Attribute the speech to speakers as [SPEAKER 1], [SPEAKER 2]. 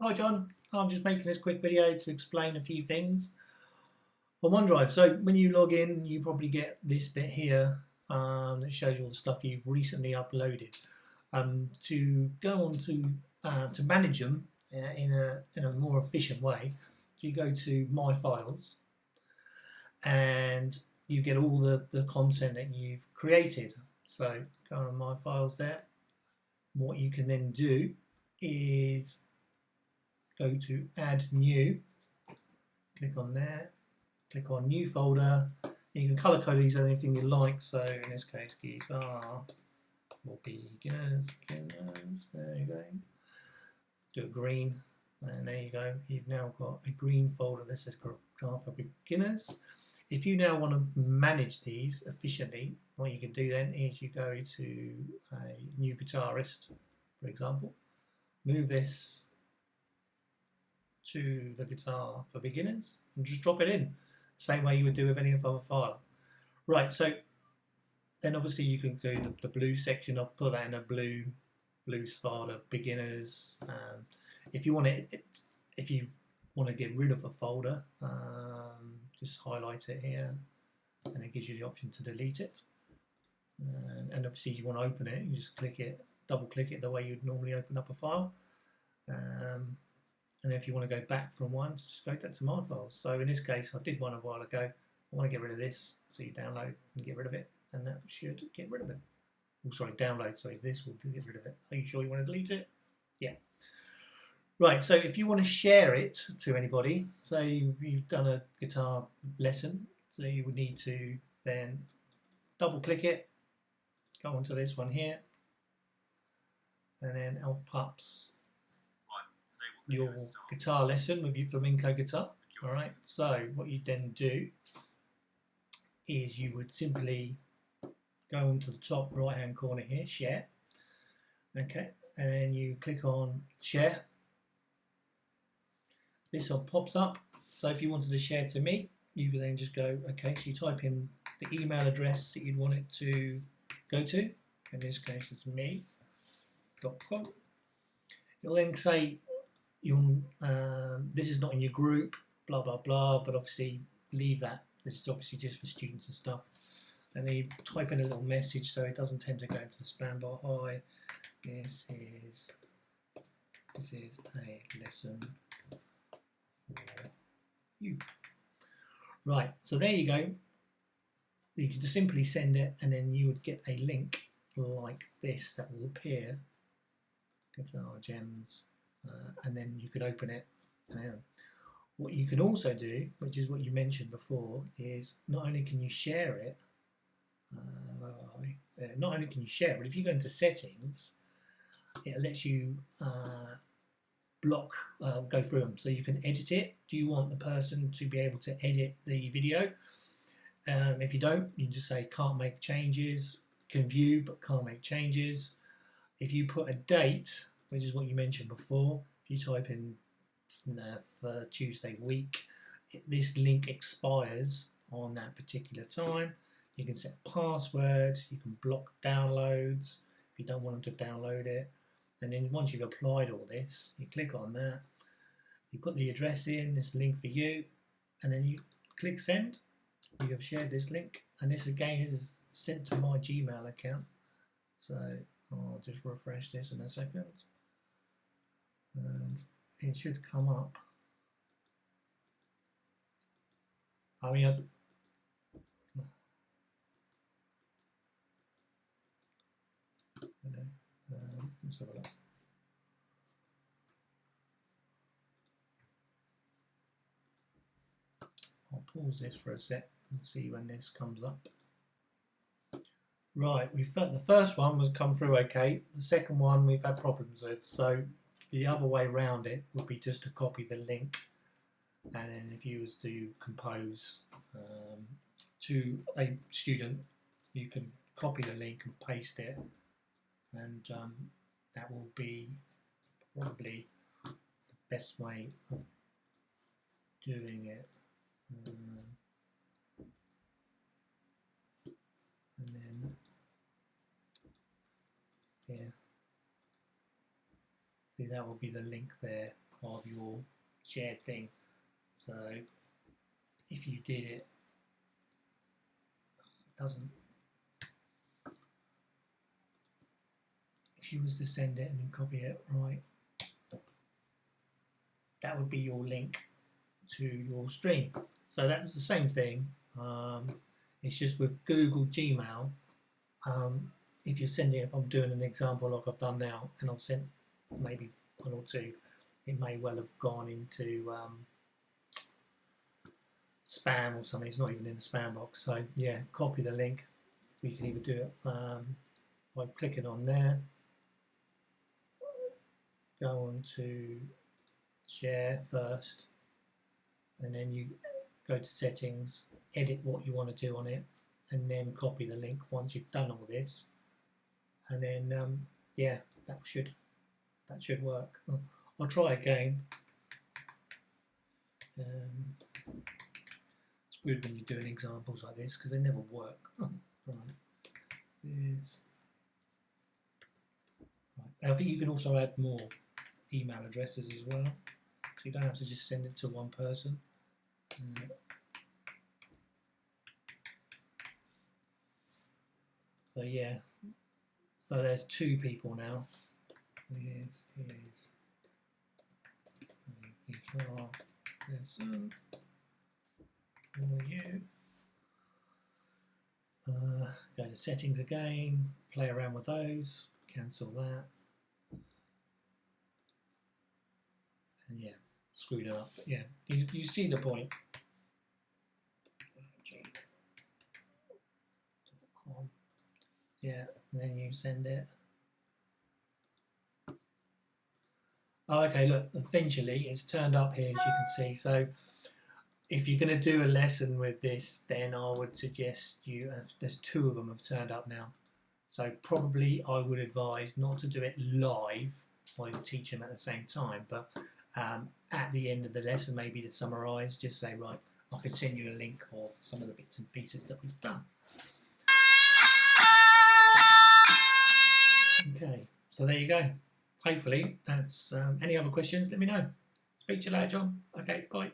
[SPEAKER 1] Hi John, I'm just making this quick video to explain a few things on OneDrive. So when you log in, you probably get this bit here that shows you all the stuff you've recently uploaded. To go on to manage them in a more efficient way, you go to My Files and you get all the content that you've created. So go on My Files there. What you can then do is go to Add New, click on there, click on New Folder. You can colour code these anything you like, so in this case guitar or beginners, there you go. Do it green, and there you go. You've now got a green folder that says guitar for beginners. If you now want to manage these efficiently, what you can do then is you go to a new guitarist, for example, move this to the guitar for beginners and just drop it in, same way you would do with any other file. Right, so then obviously you can do the blue section. I'll put that in a blue folder, beginners. If you want to get rid of a folder, just highlight it here, and it gives you the option to delete it. And obviously, if you want to open it, you just click it, double click it the way you'd normally open up a file. And if you want to go back from one, just go back to My Files. So in this case, I did one a while ago. I want to get rid of this, so you download and get rid of it, and that should get rid of it. Oh, sorry, download. Sorry, this will get rid of it. Are you sure you want to delete it? Yeah. Right. So if you want to share it to anybody, say you've done a guitar lesson, so you would need to then double click it, go onto this one here, and then it pops your guitar lesson with your flamenco guitar. All right, so what you then do is you would simply go onto the top right hand corner here, share, okay, and then you click on share. This all pops up. So if you wanted to share to me, you would then just go, okay, so you type in the email address that you'd want it to go to. In this case it's me.com. You'll then say this is not in your group, blah blah blah, but obviously leave that. This is obviously just for students and stuff. And then you type in a little message so it doesn't tend to go into the spam bar. Hi, this is a lesson for you. Right, so there you go. You can just simply send it, and then you would get a link like this that will appear. Guitar Gems. And then you could open it. What you can also do, which is what you mentioned before, is not only can you share it, but if you go into settings, it lets you go through them, so you can edit it. Do you want the person to be able to edit the video? If you don't, you can just say can't make changes, can view but can't make changes. If you put a date, which is what you mentioned before, if you type in for Tuesday week, this link expires on that particular time. You can set a password, you can block downloads if you don't want them to download it. And then once you've applied all this, you click on that, you put the address in, this link for you, and then you click send. You have shared this link, and this again is sent to my Gmail account. So I'll just refresh this in a second, and it should come up. I mean, let's have a look. I'll pause this for a sec and see when this comes up. Right, the first one was come through okay. The second one we've had problems with. So the other way around it would be just to copy the link, and then if you was to compose to a student, you can copy the link and paste it, and that will be probably the best way of doing it. And then here, see, that will be the link there your shared thing. So if you did it, doesn't. If you was to send it and then copy it, right, that would be your link to your stream. So that was the same thing. It's just with Google Gmail. If you're sending, if I'm doing an example like I've done now, and I've sent maybe one or two, it may well have gone into spam or something. It's not even in the spam box. So yeah, copy the link. We can either do it by clicking on there, go on to share first, and then you go to settings, edit what you want to do on it, and then copy the link once you've done all this. And then yeah, that should work. I'll try again. It's weird when you're doing examples like this because they never work. Right. I think you can also add more email addresses as well, so you don't have to just send it to one person. So yeah, so there's 2 people now. There's you. Go to settings again, play around with those, cancel that, and yeah, screwed it up. But yeah, you see the point. Yeah, and then you send it. Oh, okay, look, eventually it's turned up here, as you can see. So if you're going to do a lesson with this, then I would suggest you, there's 2 of them have turned up now. So probably I would advise not to do it live while you teach them at the same time, but at the end of the lesson, maybe to summarise, just say, right, I could send you a link of some of the bits and pieces that we've done. Okay, so there you go. Hopefully that's any other questions, let me know. Speak to you later, John. Okay, bye.